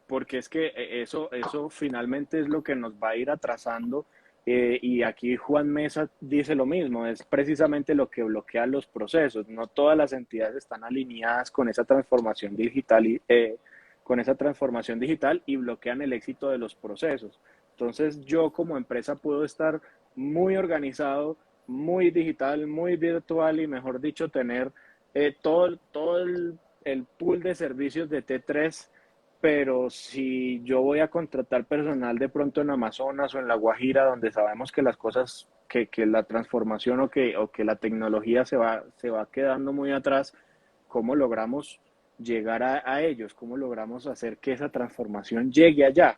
Porque es que eso finalmente es lo que nos va a ir atrasando y aquí Juan Mesa dice lo mismo, es precisamente lo que bloquea los procesos, no todas las entidades están alineadas con esa transformación digital y bloquean el éxito de los procesos. Entonces yo como empresa puedo estar muy organizado, muy digital, muy virtual y mejor dicho tener todo el pool de servicios de T3, pero si yo voy a contratar personal de pronto en Amazonas o en La Guajira, donde sabemos que las cosas, que la transformación o que la tecnología se va quedando muy atrás, ¿cómo logramos llegar a ellos? ¿Cómo logramos hacer que esa transformación llegue allá?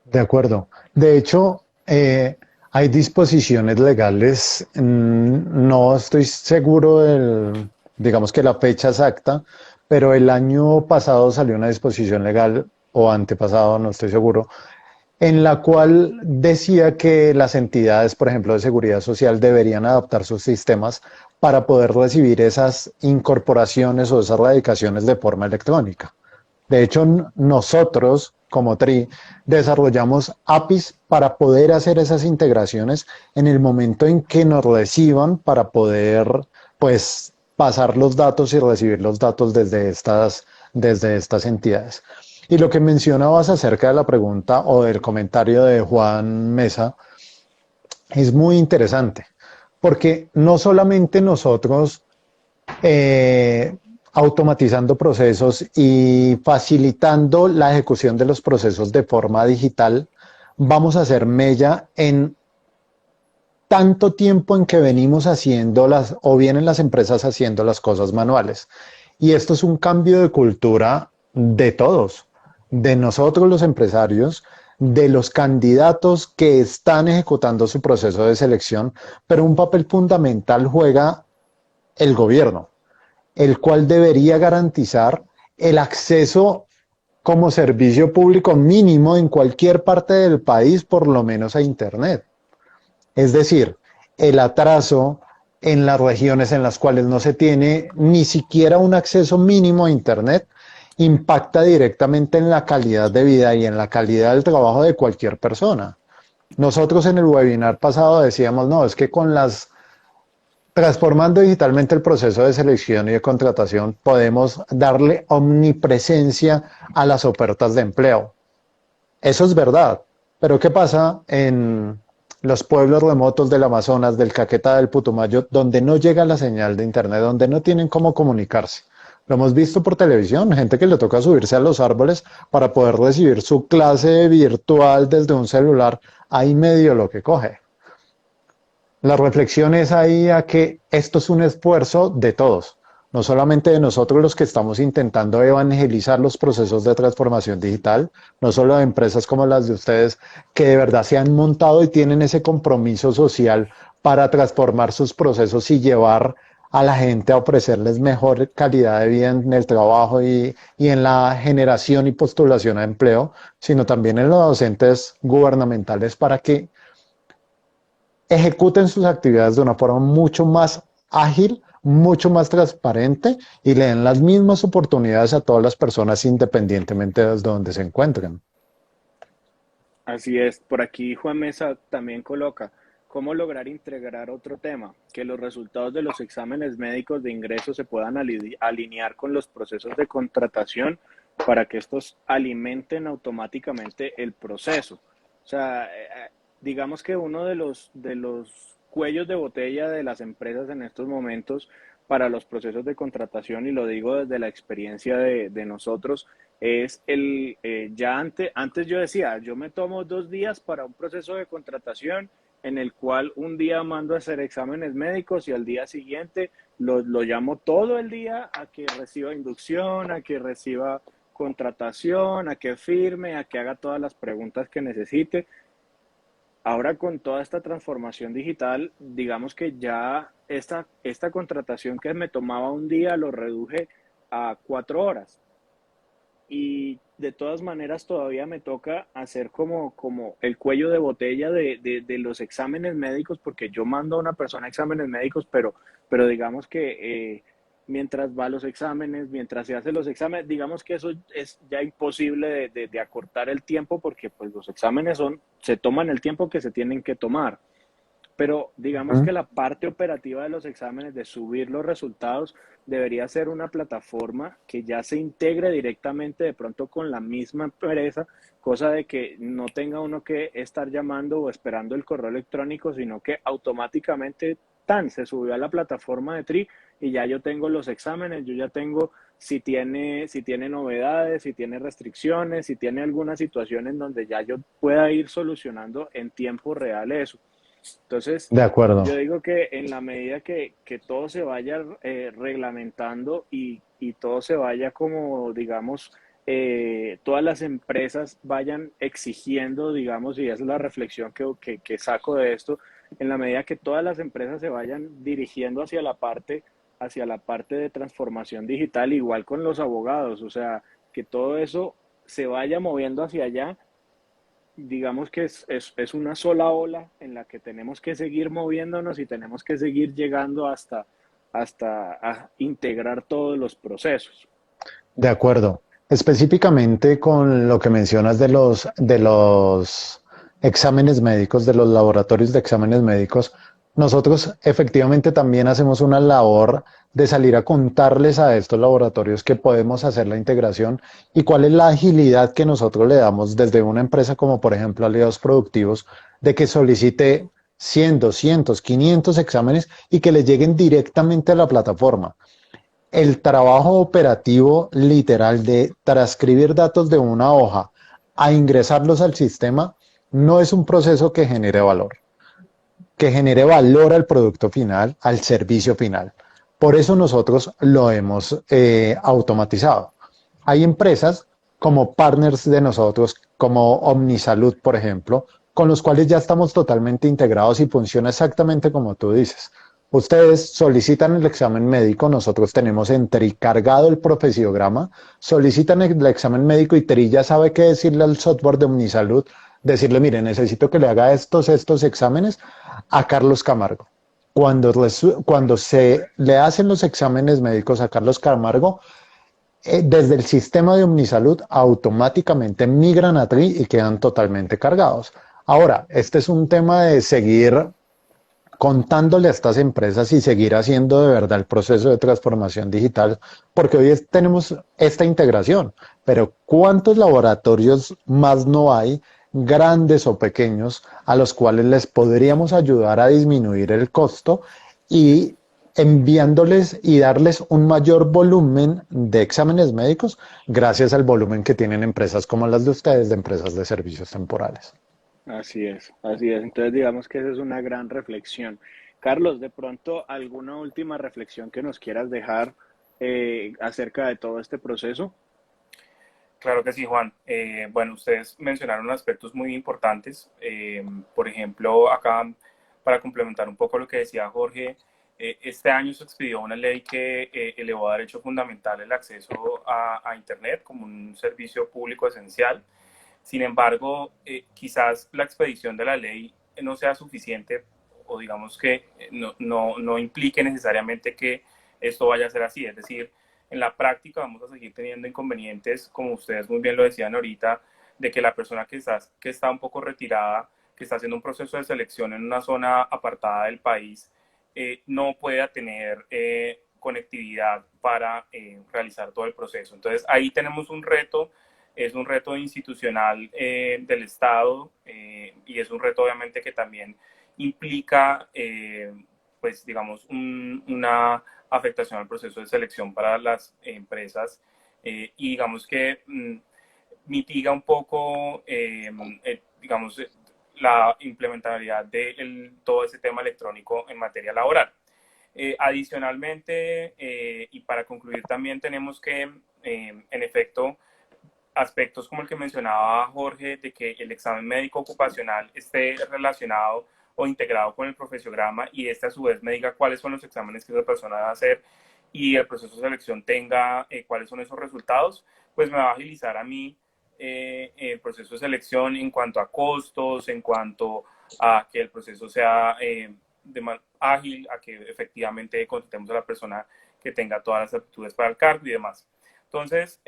De acuerdo. De hecho, hay disposiciones legales, no estoy seguro digamos que la fecha exacta, pero el año pasado salió una disposición legal, o antepasado, no estoy seguro, en la cual decía que las entidades, por ejemplo, de seguridad social, deberían adaptar sus sistemas para poder recibir esas incorporaciones o esas radicaciones de forma electrónica. De hecho, nosotros, como TRI, desarrollamos APIs para poder hacer esas integraciones en el momento en que nos reciban para poder, pues, pasar los datos y recibir los datos desde estas entidades. Y lo que mencionabas acerca de la pregunta o del comentario de Juan Mesa es muy interesante, porque no solamente nosotros automatizando procesos y facilitando la ejecución de los procesos de forma digital, vamos a hacer mella en tanto tiempo en que venimos haciéndolas o vienen las empresas haciendo las cosas manuales. Y esto es un cambio de cultura de todos, de nosotros los empresarios, de los candidatos que están ejecutando su proceso de selección, pero un papel fundamental juega el gobierno, el cual debería garantizar el acceso como servicio público mínimo en cualquier parte del país, por lo menos a Internet. Es decir, el atraso en las regiones en las cuales no se tiene ni siquiera un acceso mínimo a Internet impacta directamente en la calidad de vida y en la calidad del trabajo de cualquier persona. Nosotros en el webinar pasado decíamos, no, es que transformando digitalmente el proceso de selección y de contratación, podemos darle omnipresencia a las ofertas de empleo. Eso es verdad, pero ¿qué pasa en los pueblos remotos del Amazonas, del Caquetá, del Putumayo, donde no llega la señal de Internet, donde no tienen cómo comunicarse? Lo hemos visto por televisión, gente que le toca subirse a los árboles para poder recibir su clase virtual desde un celular, ahí medio lo que coge. La reflexión es ahí a que esto es un esfuerzo de todos. no solamente de nosotros los que estamos intentando evangelizar los procesos de transformación digital, no solo de empresas como las de ustedes, que de verdad se han montado y tienen ese compromiso social para transformar sus procesos y llevar a la gente a ofrecerles mejor calidad de vida en el trabajo y en la generación y postulación a empleo, sino también en los docentes gubernamentales para que ejecuten sus actividades de una forma mucho más ágil, mucho más transparente y le den las mismas oportunidades a todas las personas independientemente de donde se encuentren. Así es, por aquí Juan Mesa también coloca, ¿cómo lograr integrar otro tema? Que los resultados de los exámenes médicos de ingreso se puedan alinear con los procesos de contratación para que estos alimenten automáticamente el proceso. O sea, digamos que uno de los cuellos de botella de las empresas en estos momentos para los procesos de contratación, y lo digo desde la experiencia de nosotros, es ya antes yo decía, yo me tomo 2 días para un proceso de contratación en el cual un día mando a hacer exámenes médicos y al día siguiente lo llamo todo el día a que reciba inducción, a que reciba contratación, a que firme, a que haga todas las preguntas que necesite. Ahora con toda esta transformación digital, digamos que ya esta contratación que me tomaba un día lo reduje a 4 horas. Y de todas maneras todavía me toca hacer como el cuello de botella de los exámenes médicos, porque yo mando a una persona a exámenes médicos, pero digamos que mientras va a los exámenes, mientras se hacen los exámenes, digamos que eso es ya imposible de acortar el tiempo, porque pues los exámenes se toman el tiempo que se tienen que tomar. Pero digamos ¿Mm? que la parte operativa de los exámenes, de subir los resultados, debería ser una plataforma que ya se integre directamente de pronto con la misma empresa, cosa de que no tenga uno que estar llamando o esperando el correo electrónico, sino que automáticamente se subió a la plataforma de TRI y ya yo tengo los exámenes, yo ya tengo si tiene novedades, si tiene restricciones, si tiene alguna situación en donde ya yo pueda ir solucionando en tiempo real eso. Entonces, De acuerdo. yo digo que en la medida que todo se vaya reglamentando y todo se vaya como, digamos, todas las empresas vayan exigiendo, digamos, y esa es la reflexión que saco de esto, en la medida que todas las empresas se vayan dirigiendo hacia la parte de transformación digital, igual con los abogados, o sea, que todo eso se vaya moviendo hacia allá, digamos que es una sola ola en la que tenemos que seguir moviéndonos y tenemos que seguir llegando hasta a integrar todos los procesos. De acuerdo. Específicamente con lo que mencionas de los exámenes médicos, de los laboratorios de exámenes médicos, nosotros efectivamente también hacemos una labor de salir a contarles a estos laboratorios que podemos hacer la integración y cuál es la agilidad que nosotros le damos desde una empresa como por ejemplo Aliados Productivos, de que solicite 100, 200, 500 exámenes y que les lleguen directamente a la plataforma. El trabajo operativo literal de transcribir datos de una hoja a ingresarlos al sistema no es un proceso que genere valor al producto final, al servicio final. Por eso nosotros lo hemos automatizado. Hay empresas como partners de nosotros, como Omnisalud, por ejemplo, con los cuales ya estamos totalmente integrados y funciona exactamente como tú dices. Ustedes solicitan el examen médico, nosotros tenemos en TRI cargado el profesiograma, solicitan el examen médico y TRI ya sabe qué decirle al software de Omnisalud, decirle, mire, necesito que le haga estos exámenes a Carlos Camargo. Cuando se le hacen los exámenes médicos a Carlos Camargo, desde el sistema de Omnisalud automáticamente migran a TRI y quedan totalmente cargados. Ahora, este es un tema de seguir contándole a estas empresas y seguir haciendo de verdad el proceso de transformación digital, porque hoy tenemos esta integración, pero ¿cuántos laboratorios más no hay, grandes o pequeños, a los cuales les podríamos ayudar a disminuir el costo y enviándoles y darles un mayor volumen de exámenes médicos gracias al volumen que tienen empresas como las de ustedes, de empresas de servicios temporales? Así es, así es. Entonces digamos que esa es una gran reflexión. Carlos, de pronto alguna última reflexión que nos quieras dejar acerca de todo este proceso? Claro que sí, Juan. Bueno, ustedes mencionaron aspectos muy importantes. Por ejemplo, acá, para complementar un poco lo que decía Jorge, este año se expidió una ley que elevó a derecho fundamental el acceso a Internet como un servicio público esencial. Sin embargo, quizás la expedición de la ley no sea suficiente o digamos que no implique necesariamente que esto vaya a ser así. Es decir, en la práctica vamos a seguir teniendo inconvenientes, como ustedes muy bien lo decían ahorita, de que la persona que está un poco retirada, que está haciendo un proceso de selección en una zona apartada del país, no pueda tener conectividad para realizar todo el proceso. Entonces ahí tenemos un reto, es un reto institucional del Estado y es un reto obviamente que también implica, pues digamos, una afectación al proceso de selección para las empresas y digamos que mitiga un poco, digamos, la implementabilidad de todo ese tema electrónico en materia laboral. Adicionalmente, y para concluir también tenemos que, en efecto, aspectos como el que mencionaba Jorge, de que el examen médico ocupacional esté relacionado o integrado con el profesiograma y este a su vez me diga cuáles son los exámenes que esa persona va a hacer y el proceso de selección tenga cuáles son esos resultados, pues me va a agilizar a mí el proceso de selección en cuanto a costos, en cuanto a que el proceso sea ágil, a que efectivamente contratemos a la persona que tenga todas las aptitudes para el cargo y demás. Entonces,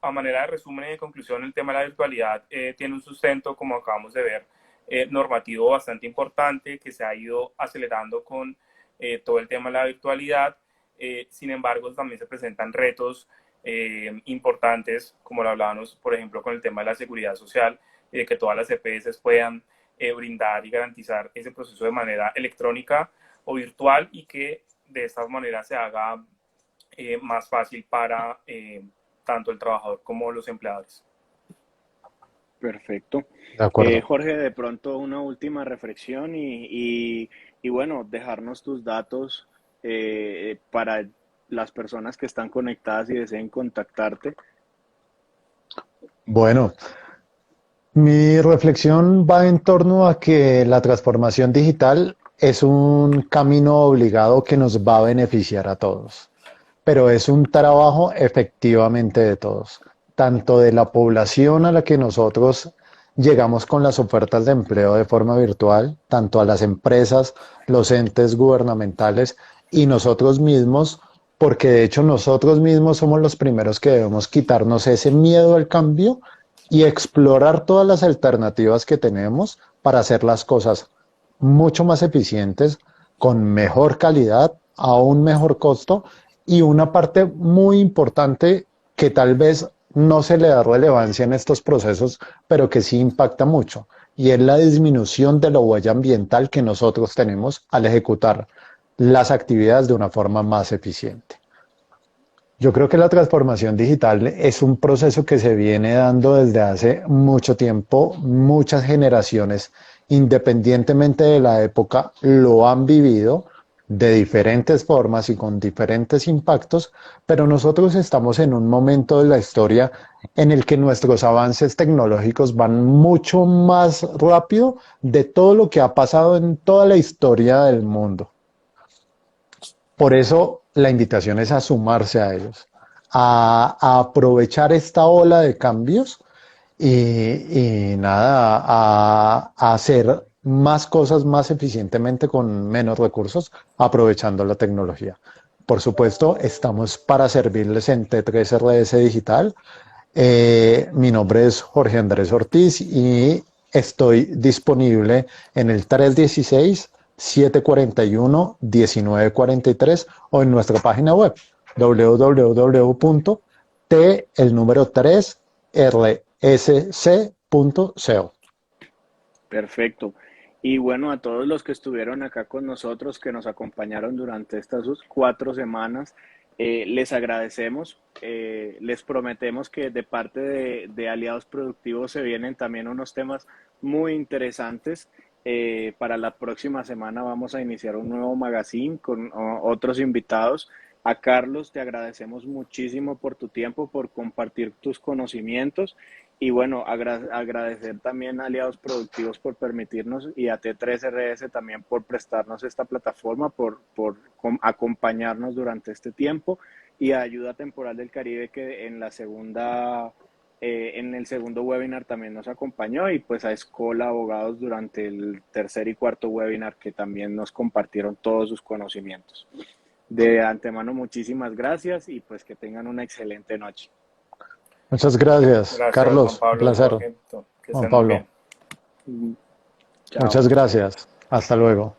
a manera de resumen y de conclusión, el tema de la virtualidad tiene un sustento, como acabamos de ver, normativo bastante importante que se ha ido acelerando con todo el tema de la virtualidad. Sin embargo, también se presentan retos importantes, como lo hablábamos, por ejemplo, con el tema de la seguridad social y de que todas las EPS puedan brindar y garantizar ese proceso de manera electrónica o virtual y que de esta manera se haga más fácil para tanto el trabajador como los empleadores. Perfecto. De acuerdo. Jorge, de pronto una última reflexión y bueno, dejarnos tus datos para las personas que están conectadas y deseen contactarte. Bueno, mi reflexión va en torno a que la transformación digital es un camino obligado que nos va a beneficiar a todos, pero es un trabajo efectivamente de todos, tanto de la población a la que nosotros llegamos con las ofertas de empleo de forma virtual, tanto a las empresas, los entes gubernamentales y nosotros mismos, porque de hecho nosotros mismos somos los primeros que debemos quitarnos ese miedo al cambio y explorar todas las alternativas que tenemos para hacer las cosas mucho más eficientes, con mejor calidad, a un mejor costo y una parte muy importante que tal vez no se le da relevancia en estos procesos, pero que sí impacta mucho, y es la disminución de la huella ambiental que nosotros tenemos al ejecutar las actividades de una forma más eficiente. Yo creo que la transformación digital es un proceso que se viene dando desde hace mucho tiempo. Muchas generaciones, independientemente de la época, lo han vivido de diferentes formas y con diferentes impactos, pero nosotros estamos en un momento de la historia en el que nuestros avances tecnológicos van mucho más rápido de todo lo que ha pasado en toda la historia del mundo. Por eso la invitación es a sumarse a ellos, a aprovechar esta ola de cambios y nada, a hacer más cosas más eficientemente con menos recursos, aprovechando la tecnología. Por supuesto, estamos para servirles en T3RS Digital. Mi nombre es Jorge Andrés Ortiz y estoy disponible en el 316-741-1943 o en nuestra página web www.t el número 3rsc.co. Perfecto. Y bueno, a todos los que estuvieron acá con nosotros, que nos acompañaron durante estas 4 semanas, les agradecemos. Les prometemos que de parte de Aliados Productivos se vienen también unos temas muy interesantes. Para la próxima semana vamos a iniciar un nuevo magazine con otros invitados A Carlos, te agradecemos muchísimo por tu tiempo, por compartir tus conocimientos y bueno, agradecer también a Aliados Productivos por permitirnos y a T3RS también por prestarnos esta plataforma, por acompañarnos durante este tiempo y a Ayuda Temporal del Caribe que en el segundo webinar también nos acompañó y pues a Escola Abogados durante el tercer y cuarto webinar que también nos compartieron todos sus conocimientos. De antemano, muchísimas gracias y pues que tengan una excelente noche. Muchas gracias, Gracias, Juan Carlos. Un Pablo, placer, Jorge, que Juan estén muy Pablo. bien. Chao. Muchas gracias. Hasta luego.